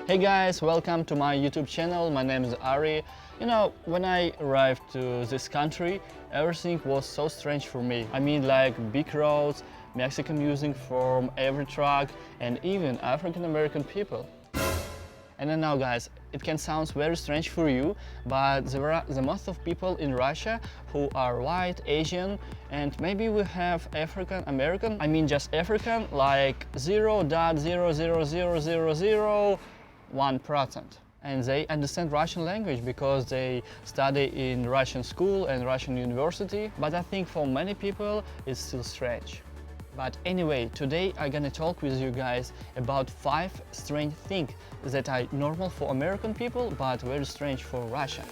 Hey guys, welcome to my YouTube channel. My name is Ari. When I arrived to this country, everything was so strange for me. I mean, like big roads, Mexican music from every truck, and even African American people. And I know, guys, it can sound very strange for you, but there are the most of people in Russia who are white, Asian, and maybe we have African American. I mean, just African, like 0.0000001%. And they understand Russian language because they study in Russian school and Russian university. But I think for many people it's still strange. But anyway, today I'm gonna talk with you guys about 5 strange things that are normal for American people but very strange for Russian.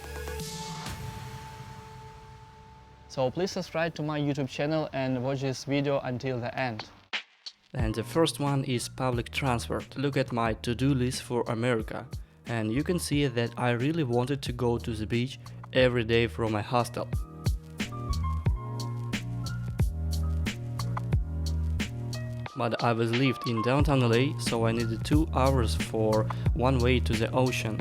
So please subscribe to my YouTube channel and watch this video until the end. And the first one is public transport. Look at my to-do list for America. And you can see that I really wanted to go to the beach every day from my hostel. But I was lived in downtown LA, so I needed 2 hours for one way to the ocean.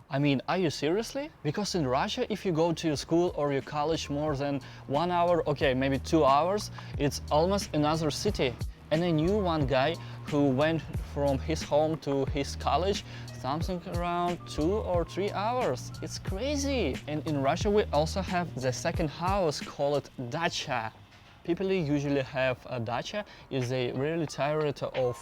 I mean, are you seriously? Because in Russia, if you go to your school or your college more than 1 hour, okay, maybe 2 hours, it's almost another city. And I knew one guy who went from his home to his college something around 2 or 3 hours. It's crazy. And in Russia we also have the second house called dacha. People usually have a dacha if they really tired of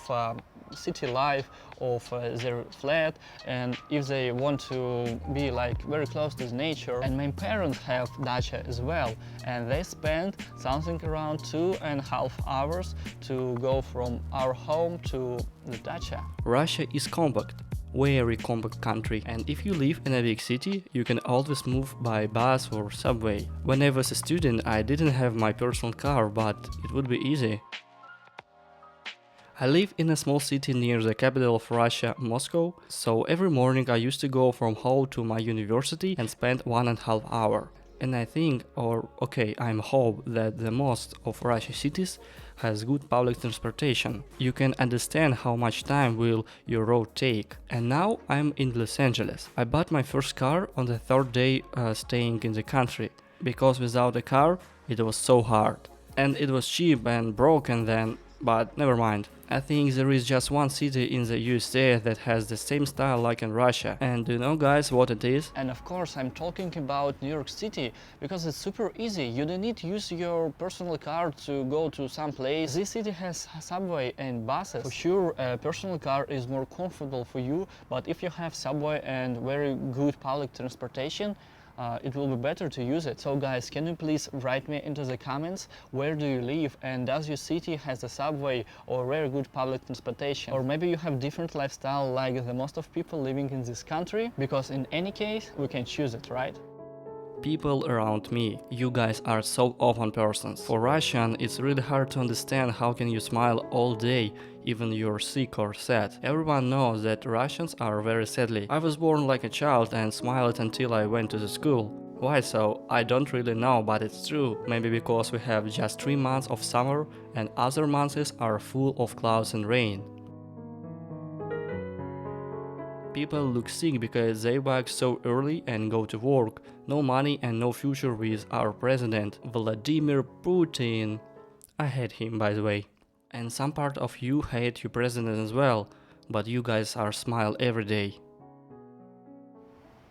city life, of their flat, and if they want to be like very close to nature. And my parents have dacha as well, and they spend something around 2.5 hours to go from our home to the dacha. Russia is compact, very compact country, and if you live in a big city, you can always move by bus or subway. When I was a student, I didn't have my personal car, but it would be easy. I live in a small city near the capital of Russia, Moscow, so every morning I used to go from home to my university and spend 1.5 hours. And I think, I'm hope that the most of Russian cities has good public transportation. You can understand how much time will your road take. And now I'm in Los Angeles. I bought my first car on the 3rd day staying in the country, because without a car it was so hard. And it was cheap and broken then, but never mind. I think there is just one city in the USA that has the same style like in Russia. And do you know, guys, what it is? And of course I'm talking about New York City, because it's super easy. You don't need to use your personal car to go to some place. This city has subway and buses. For sure a personal car is more comfortable for you, but if you have subway and very good public transportation, it will be better to use it. So guys, can you please write me into the comments where do you live, and does your city has a subway or very good public transportation, or maybe you have different lifestyle like the most of people living in this country, because in any case we can choose it, right? People around me, you guys are so open persons. For Russian, it's really hard to understand how can you smile all day even you're sick or sad. Everyone knows that Russians are very sadly. I was born like a child and smiled until I went to the school. Why so? I don't really know, but it's true. Maybe because we have just 3 months of summer and other months are full of clouds and rain. People look sick because they wake so early and go to work. No money and no future with our president, Vladimir Putin. I hate him, by the way. And some part of you hate your president as well, but you guys are smile every day.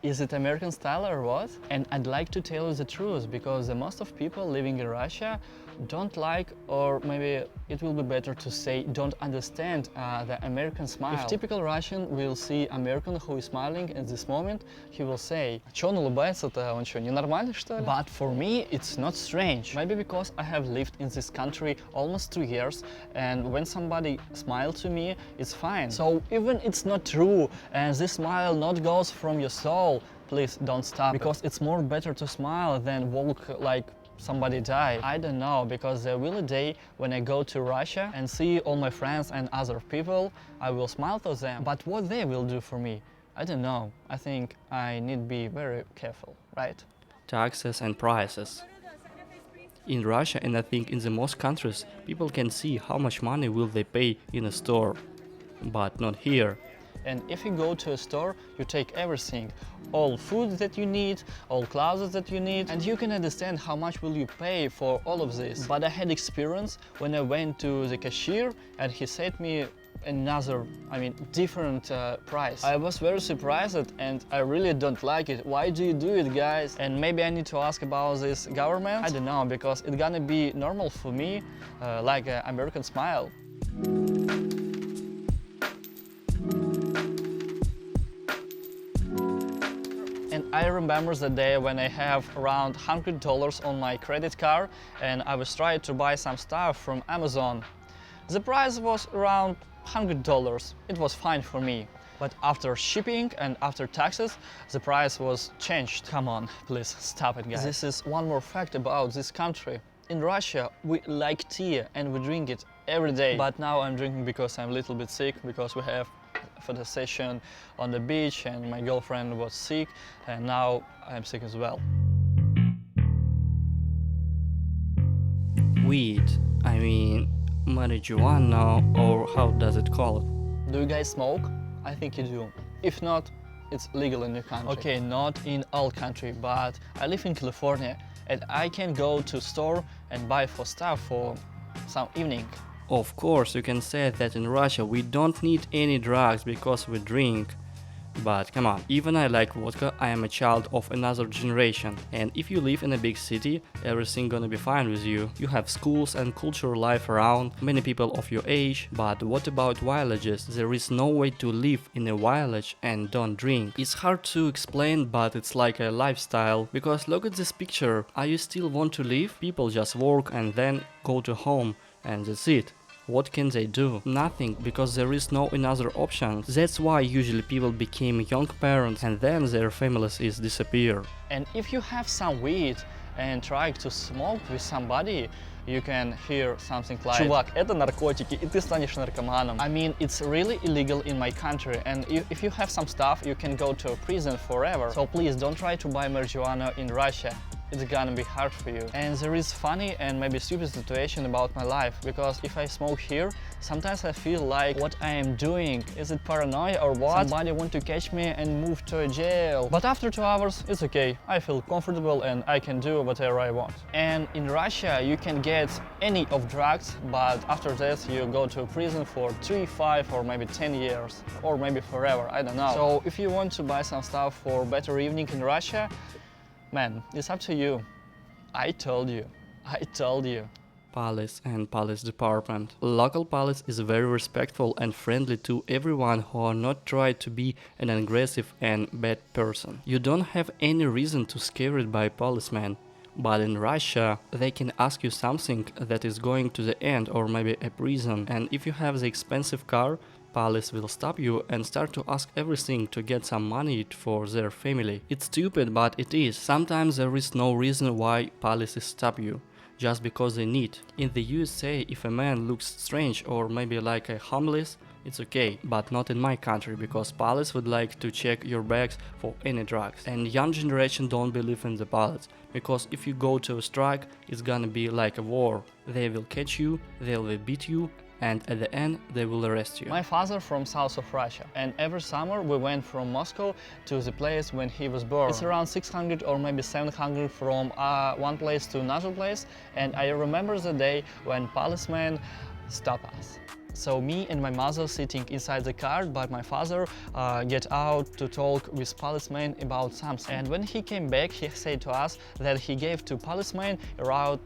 Is it American style or what? And I'd like to tell you the truth, because the most of people living in Russia don't like, or maybe it will be better to say don't understand the American smile. If typical Russian will see American who is smiling at this moment, he will say, "Чё он улыбается-то? Он что, ненормальный, что ли?" But for me it's not strange. Maybe because I have lived in this country almost 2 years, and when somebody smiles to me, it's fine. So even it's not true and this smile not goes from your soul, please don't stop, because it's more better to smile than walk like somebody died. I don't know, because there will a day when I go to Russia and see all my friends and other people, I will smile to them. But what they will do for me, I don't know. I think I need to be very careful, right? Taxes and prices. In Russia, and I think in the most countries, people can see how much money will they pay in a store, but not here. And if you go to a store, you take everything, all food that you need, all clothes that you need, and you can understand how much will you pay for all of this. But I had experience when I went to the cashier and he said me another, different price. I was very surprised and I really don't like it. Why do you do it, guys? And maybe I need to ask about this government. I don't know, because it's gonna be normal for me, like an American smile. And I remember the day when I have around $100 on my credit card and I was trying to buy some stuff from Amazon. The price was around $100. It was fine for me. But after shipping and after taxes, the price was changed. Come on, please stop it, guys. This is one more fact about this country. In Russia, we like tea and we drink it every day. But now I'm drinking because I'm a little bit sick, because we have photo session on the beach and my girlfriend was sick and now I'm sick as well. Weed, marijuana, or how does it call it? Do you guys smoke? I think you do. If not, it's legal in your country. Okay, not in all country, but I live in California and I can go to store and buy for stuff for some evening. Of course, you can say that in Russia we don't need any drugs because we drink. But come on, even I like vodka, I am a child of another generation. And if you live in a big city, everything gonna be fine with you. You have schools and cultural life around, many people of your age. But what about villages? There is no way to live in a village and don't drink. It's hard to explain, but it's like a lifestyle. Because look at this picture. Are you still want to live? People just work and then go to home. And that's it. What can they do? Nothing, because there is no another option. That's why usually people became young parents and then their families is disappear. And if you have some weed and try to smoke with somebody, you can hear something like, "Чувак, это наркотики, и ты станешь наркоманом." It's really illegal in my country, and if you have some stuff, you can go to prison forever. So please don't try to buy marijuana in Russia. It's gonna be hard for you. And there is funny and maybe stupid situation about my life, because if I smoke here, sometimes I feel like what I am doing, is it paranoia or what? Somebody want to catch me and move to a jail. But after 2 hours, it's okay. I feel comfortable and I can do whatever I want. And in Russia, you can get any of drugs, but after that you go to prison for 3, 5 or maybe 10 years, or maybe forever, I don't know. So if you want to buy some stuff for better evening in Russia, man, it's up to you. I told you. Police and police department. Local police is very respectful and friendly to everyone who are not trying to be an aggressive and bad person. You don't have any reason to scared by policemen. But in Russia, they can ask you something that is going to the end or maybe a prison. And if you have the expensive car, police will stop you and start to ask everything to get some money for their family. It's stupid, but it is. Sometimes there is no reason why police stop you, just because they need. In the USA, if a man looks strange or maybe like a homeless, it's okay, but not in my country, because police would like to check your bags for any drugs. And young generation don't believe in the police, because if you go to a strike, it's gonna be like a war. They will catch you, they will beat you, and at the end they will arrest you. My father from south of Russia, and every summer we went from Moscow to the place when he was born. It's around 600 or maybe 700 from one place to another place, and I remember the day when policemen stopped us. So me and my mother sitting inside the car, but my father get out to talk with policemen about something. And when he came back, he said to us that he gave to policemen around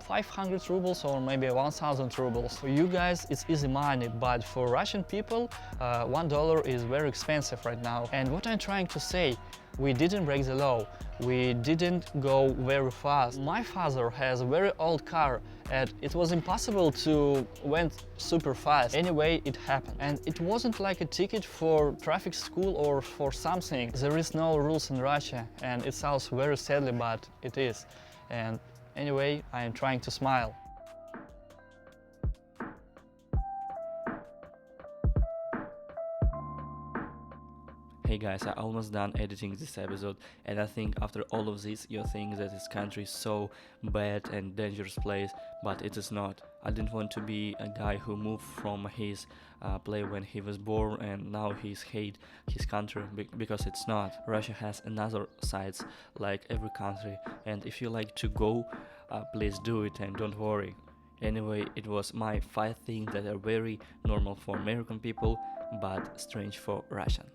500 rubles or maybe 1000 rubles. For you guys, it's easy money, but for Russian people, $1 is very expensive right now. And what I'm trying to say, we didn't break the law. We didn't go very fast. My father has a very old car and it was impossible to went super fast. Anyway, it happened. And it wasn't like a ticket for traffic school or for something. There is no rules in Russia and it sounds very sadly, but it is. And anyway, I am trying to smile. Hey guys, I almost done editing this episode, and I think after all of this you think that this country is so bad and dangerous place, but it is not. I didn't want to be a guy who moved from his place when he was born and now he's hate his country, because it's not. Russia has another sides like every country, and if you like to go, please do it and don't worry. Anyway, it was my 5 things that are very normal for American people but strange for Russian.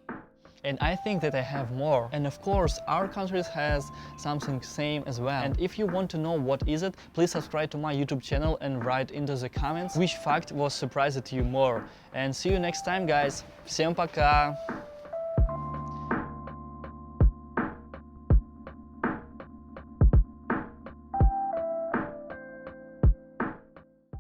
And I think that I have more. And of course, our country has something same as well. And if you want to know what is it, please subscribe to my YouTube channel and write into the comments which fact was surprised you more. And see you next time, guys. Всем пока!